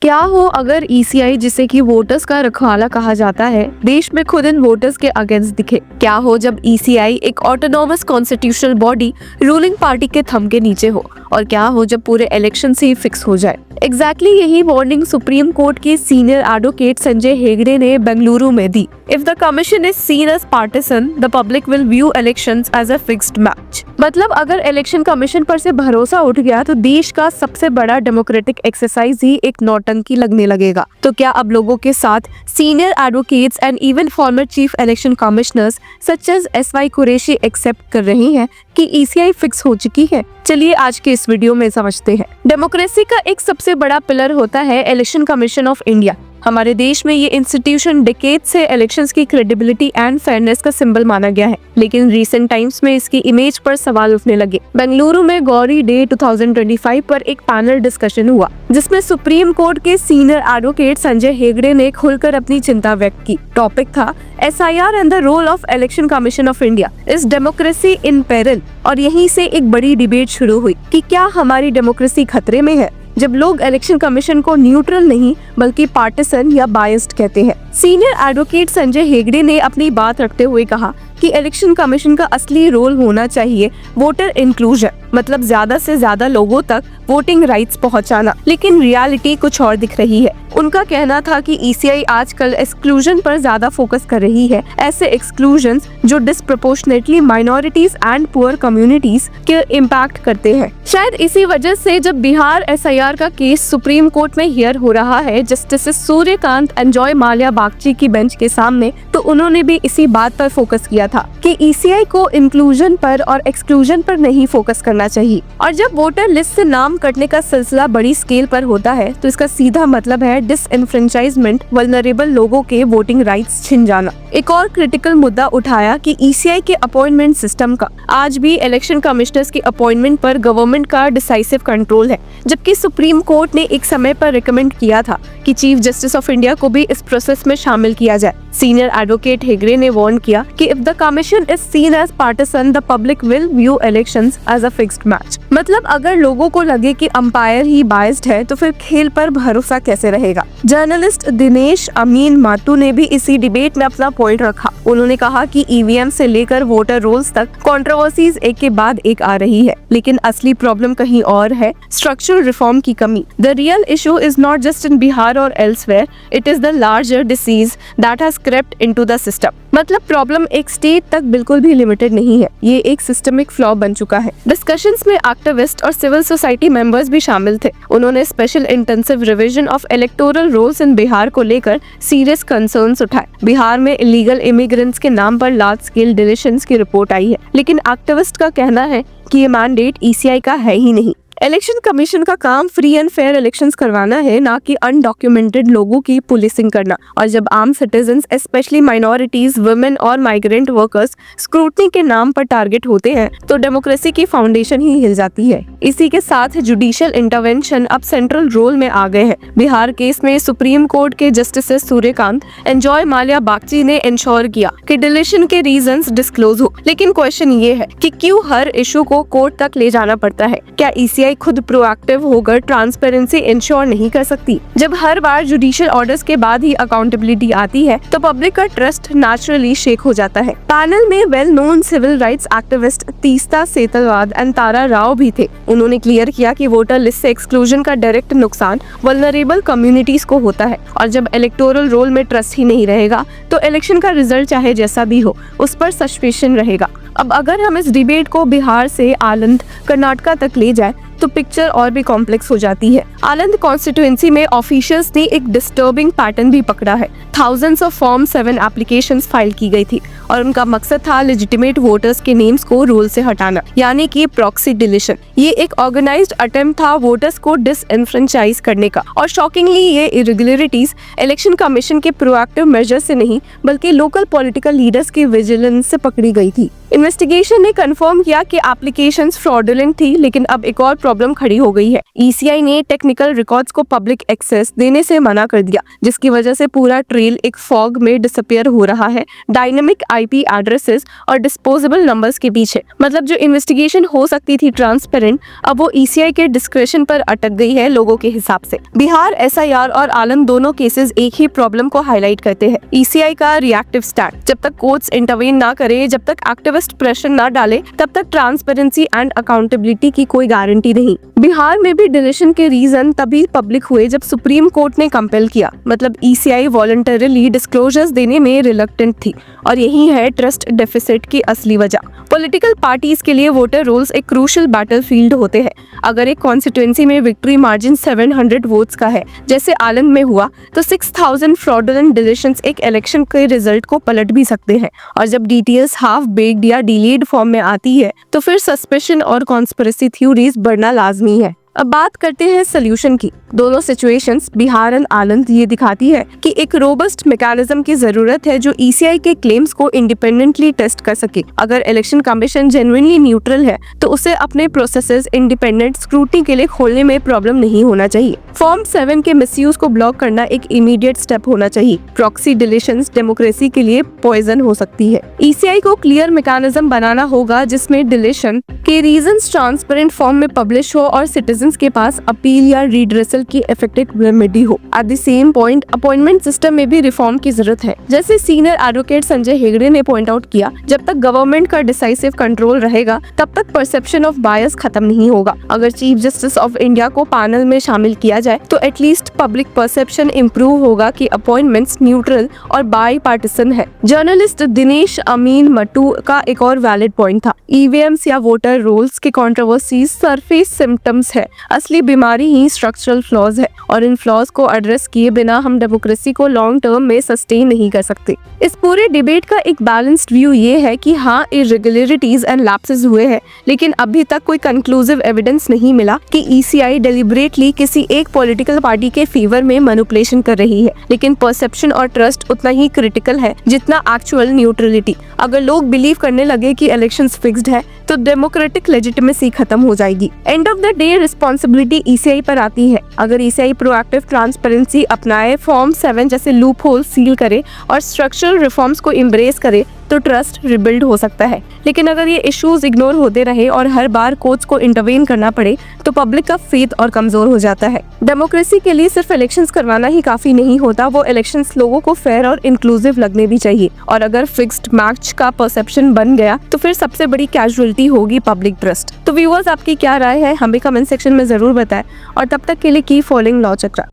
क्या हो अगर ईसीआई, जिसे कि वोटर्स का रखवाला कहा जाता है, देश में खुद इन वोटर्स के अगेंस्ट दिखे? क्या हो जब ईसीआई एक autonomous constitutional body ruling party के थंब के नीचे हो? और क्या हो जब पूरे इलेक्शन से ही फिक्स हो जाए? एग्जैक्टली यही वार्निंग सुप्रीम कोर्ट के सीनियर एडवोकेट संजय हेगड़े ने बेंगलुरु में दी। If the commission is seen as partisan, the public will view elections as a fixed match. मतलब अगर इलेक्शन कमीशन पर से भरोसा उठ गया तो देश का सबसे बड़ा डेमोक्रेटिक एक्सरसाइज ही एक नौटंकी लगने लगेगा। तो क्या अब लोगों के साथ senior advocates and even former chief election commissioners such as SY Qureshi accept कर रही हैं कि ईसीआई फिक्स हो चुकी है? चलिए आज के इस वीडियो में समझते हैं। डेमोक्रेसी का एक सबसे बड़ा पिलर होता है इलेक्शन कमीशन ऑफ इंडिया। हमारे देश में ये इंस्टीट्यूशन डिकेड से इलेक्शंस की क्रेडिबिलिटी एंड फेयरनेस का सिंबल माना गया है, लेकिन रीसेंट टाइम्स में इसकी इमेज पर सवाल उठने लगे। बेंगलुरु में गौरी डे 2025 पर एक पैनल डिस्कशन हुआ, जिसमें सुप्रीम कोर्ट के सीनियर एडवोकेट संजय हेगड़े ने खुलकर अपनी चिंता व्यक्त की। टॉपिक था SIR and the role of election commission of India, is democracy in peril. और यहीं से एक बड़ी डिबेट शुरू हुई कि क्या हमारी डेमोक्रेसी खतरे में है जब लोग इलेक्शन कमीशन को न्यूट्रल नहीं बल्कि पार्टिसन या बायस्ड कहते हैं। सीनियर एडवोकेट संजय हेगड़े ने अपनी बात रखते हुए कहा कि इलेक्शन कमीशन का असली रोल होना चाहिए वोटर इंक्लूजन, मतलब ज्यादा से ज्यादा लोगों तक वोटिंग राइट्स पहुंचाना। लेकिन रियलिटी कुछ और दिख रही है। उनका कहना था कि ईसीआई आजकल एक्सक्लूजन पर ज्यादा फोकस कर रही है, ऐसे एक्सक्लूजन्स जो disproportionately minorities and poor communities के इम्पैक्ट करते हैं। शायद इसी वजह से जब बिहार एसआईआर का केस सुप्रीम कोर्ट में हियर हो रहा है justice Suryakant and Joy Mallya Bagchi की बेंच के सामने, तो उन्होंने भी इसी बात पर फोकस किया था कि ईसीआई को इंक्लूजन पर और एक्सक्लूजन पर नहीं फोकस करना चाहिए। और जब वोटर लिस्ट से नाम कटने का सिलसिला बड़ी स्केल पर होता है तो इसका सीधा मतलब है डिसएनफ्रेंचाइजमेंट, वल्नरेबल लोगों के वोटिंग राइट्स छिन जाना। एक और क्रिटिकल मुद्दा उठाया कि ईसीआई के अपॉइंटमेंट सिस्टम का आज भी इलेक्शन कमिश्नर्स की अपॉइंटमेंट पर गवर्नमेंट का डिसाइसिव कंट्रोल है, जबकि सुप्रीम कोर्ट ने एक समय पर रिकमेंड किया था कि चीफ जस्टिस ऑफ इंडिया को भी इस प्रोसेस में शामिल किया जाए। सीनियर एडवोकेट हेगड़े ने वार्न किया कि if the commission is seen as partisan, the public will view elections as a fixed match. मतलब अगर लोगों को लगे कि अंपायर ही बायस्ड है तो फिर खेल पर भरोसा कैसे रहेगा? जर्नलिस्ट दिनेश अमीन मातू ने भी इसी डिबेट में अपना पॉइंट रखा। उन्होंने कहा कि ईवीएम से लेकर वोटर रोल्स तक कंट्रोवर्सीज एक के बाद एक आ रही है, लेकिन असली प्रॉब्लम कहीं और है, स्ट्रक्चरल रिफॉर्म की कमी। The real issue is not just in Bihar और elsewhere, it is the larger disease that has crept into the system. मतलब प्रॉब्लम एक स्टेट तक बिल्कुल भी लिमिटेड नहीं है, ये एक सिस्टमिक फ्लॉ बन चुका है। डिस्कशंस में एक्टिविस्ट और सिविल सोसाइटी मेंबर्स भी शामिल थे। उन्होंने special intensive revision of electoral rolls in Bihar को लेकर सीरियस कंसर्न्स उठाए। बिहार में इलीगल इमिग्रेंट्स के नाम पर लार्ज स्केल डिलीशंस की रिपोर्ट आई है, लेकिन एक्टिविस्ट का कहना है कि ये मैंडेट ईसीआई का है ही नहीं। इलेक्शन कमीशन का काम फ्री एंड फेयर इलेक्शंस करवाना है, ना कि अनडॉक्यूमेंटेड लोगों की पुलिसिंग करना। और जब आम सिटीजंस, स्पेशली माइनॉरिटीज, वुमेन और माइग्रेंट वर्कर्स स्क्रूटनी के नाम पर टारगेट होते हैं तो डेमोक्रेसी की फाउंडेशन ही हिल जाती है। इसी के साथ जुडिशियल इंटरवेंशन अब सेंट्रल रोल में आ गए हैं। बिहार केस में सुप्रीम कोर्ट के justice Suryakant and Joy Mallya Bagchi ने इंश्योर किया कि डिलीशन के रीजंस डिस्क्लोज हो। लेकिन क्वेश्चन ये है कि क्यों हर इशू को कोर्ट तक ले जाना पड़ता है? क्या ईसीआई खुद प्रोएक्टिव होकर ट्रांसपेरेंसी इंश्योर नहीं कर सकती? जब हर बार जुडिशियल ऑर्डर्स के बाद ही अकाउंटेबिलिटी आती है तो पब्लिक का ट्रस्ट नेचुरली शेक हो जाता है। पैनल में well known civil rights activist Teesta Setalvad and Tara Rao भी थे। उन्होंने क्लियर किया कि वोटर लिस्ट से एक्सक्लूजन का डायरेक्ट नुकसान वल्नरेबल कम्युनिटीज को होता है, और जब इलेक्टोरल रोल में ट्रस्ट ही नहीं रहेगा तो इलेक्शन का रिजल्ट चाहे जैसा भी हो उस पर सस्पेंशन रहेगा। अब अगर हम इस डिबेट को बिहार से आनंद, कर्नाटका तक ले जाए तो पिक्चर और भी कॉम्प्लेक्स हो जाती है। आनंद कॉन्स्टिट्यूएंसी में ऑफिशियल्स ने एक डिस्टर्बिंग पैटर्न भी पकड़ा है। Thousands of form 7 applications file की गई थी और उनका मकसद था लेजिटिमेट वोटर्स के नेम्स को रोल से हटाना, यानी कि प्रॉक्सी डिलीशन। ये एक ऑर्गेनाइज्ड अटेम्प्ट था वोटर्स को डिसएनफ्रेंचाइज करने का। और शॉकिंगली ये इरेगुलरिटीज इलेक्शन कमीशन के प्रोएक्टिव मेजर से नहीं बल्कि लोकल पॉलिटिकल लीडर्स की विजिलेंस से पकड़ी गई थी। इन्वेस्टिगेशन ने कंफर्म किया कि एप्लीकेशंस फ्रॉडुलेंट थी, लेकिन अब एक और प्रॉब्लम खड़ी हो गई है। ECI ने टेक्निकल रिकॉर्ड्स को पब्लिक एक्सेस देने से मना कर दिया, जिसकी वजह से पूरा ट्रेल एक फॉग में डिसअपियर हो रहा है डायनेमिक IP एड्रेसेस और डिस्पोजेबल नंबर्स के पीछे। मतलब जो इन्वेस्टिगेशन हो सकती थी ट्रांसपेरेंट, अब वो ECI के डिस्क्रिप्शन पर अटक गई है लोगों के हिसाब से। बिहार SIR और आलम दोनों केसेस एक ही प्रॉब्लम को हाईलाइट करते हैं, ECI का रिएक्टिव स्टैंड। जब तक कोर्ट्स इंटरवेन ना करे, जब तक एक्टिविस्ट प्रेशर ना डाले, तब तक ट्रांसपेरेंसी एंड अकाउंटेबिलिटी की कोई गारंटी नहीं। बिहार में भी डिलीशन के रीजन तभी पब्लिक हुए जब सुप्रीम कोर्ट ने कंपेल किया, मतलब ECI वॉलंटरली डिस्क्लोजर्स देने में रिलक्टेंट थी, और यही है ट्रस्ट डेफिसिट की असली वजह। पॉलिटिकल पार्टीज के लिए वोटर रोल्स एक क्रूशियल बैटलफील्ड होते हैं। अगर एक कॉन्स्टिट्यूएंसी में विक्ट्री मार्जिन 700 वोट्स का है, जैसे आलम में हुआ, तो 6000 फ्रॉडुलेंट डिलीशंस एक इलेक्शन के रिजल्ट को पलट भी सकते हैं। और जब डिटेल्स हाफ बेक्ड या डिलेड फॉर्म में आती है, तो फिर सस्पेशन और कॉन्स्पिरेसी थ्योरीज बढ़ना लाजमी है। अब बात करते हैं सोल्यूशन की। दोनों सिचुएशंस, बिहार एंड आनंद, ये दिखाती है कि एक रोबस्ट मैकेनिज्म की जरूरत है जो ECI के क्लेम्स को इंडिपेंडेंटली टेस्ट कर सके। अगर इलेक्शन कमीशन जेन्युइनली न्यूट्रल है, तो उसे अपने प्रोसेसेस इंडिपेंडेंट स्क्रूटनी के लिए खोलने में प्रॉब्लम नहीं होना चाहिए। फॉर्म 7 के मिसयूज को ब्लॉक करना एक इमीडिएट स्टेप होना चाहिए। प्रॉक्सी डिलीशंस डेमोक्रेसी के लिए पॉइजन हो सकती है। ECI को क्लियर मैकेनिज्म बनाना होगा जिसमें डिलीशन के रीजंस ट्रांसपेरेंट फॉर्म में पब्लिश हो और सिटीजन के पास अपील या रिड्रेसल की इफेक्टिव रेमेडी हो। At the same point appointment system में भी रिफॉर्म की जरूरत है। जैसे सीनियर एडवोकेट संजय हेगड़े ने पॉइंट आउट किया, जब तक गवर्नमेंट का डिसाइसिव कंट्रोल रहेगा, तब तक परसेप्शन ऑफ बायस खत्म नहीं होगा। अगर चीफ जस्टिस ऑफ इंडिया को पैनल में शामिल किया जाए, तो एटलीस्ट पब्लिक परसेप्शन इंप्रूव होगा कि अपॉइंटमेंट्स न्यूट्रल और बाई पार्टिसन है। जर्नलिस्ट दिनेश अमीन मट्टू का एक और वैलिड पॉइंट था, EVMs या वोटर रोल्स के कंट्रोवर्सीज सरफेस सिम्टम्स है, असली बीमारी ही स्ट्रक्चरल फ्लॉज है, और इन फ्लॉज को एड्रेस किए बिना हम डेमोक्रेसी को लॉन्ग टर्म में सस्टेन नहीं कर सकते। इस पूरे डिबेट का एक बैलेंस्ड व्यू ये है कि हाँ, इरेगुलरिटीज एंड लैप्सेस हुए हैं, लेकिन अभी तक कोई कंक्लूसिव एविडेंस नहीं मिला कि ECI डेलिब्रेटली किसी एक पॉलिटिकल पार्टी के फेवर में मैनिपुलेशन कर रही है। लेकिन परसेप्शन और ट्रस्ट उतना ही क्रिटिकल है जितना एक्चुअल न्यूट्रलिटी। अगर लोग बिलीव करने लगे कि इलेक्शंस फिक्स्ड है, तो डेमोक्रेटिक लेजिटिमेसी खत्म हो जाएगी। End of the day responsibility ECI पर आती है। अगर ECI प्रोएक्टिव ट्रांसपेरेंसी अपनाए, फॉर्म 7 जैसे लूप होल सील करे और स्ट्रक्चरल रिफॉर्म्स को एम्ब्रेस करे, तो ट्रस्ट रिबिल्ड हो सकता है। लेकिन अगर ये इश्यूज इग्नोर होते रहे और हर बार कोर्ट्स को इंटरवेन करना पड़े, तो पब्लिक का फेथ और कमजोर हो जाता है। डेमोक्रेसी के लिए सिर्फ इलेक्शंस करवाना ही काफी नहीं होता, वो इलेक्शंस लोगों को फेयर और इंक्लूसिव लगने भी चाहिए। और अगर फिक्स्ड मैच का परसेप्शन बन गया, तो फिर सबसे बड़ी कैजुअलिटी होगी पब्लिक ट्रस्ट। तो व्यूअर्स, आपकी क्या राय है, हमें कमेंट सेक्शन में जरूर बताएं, और तब तक के लिए कीप फॉलोइंग लॉ चक्रा।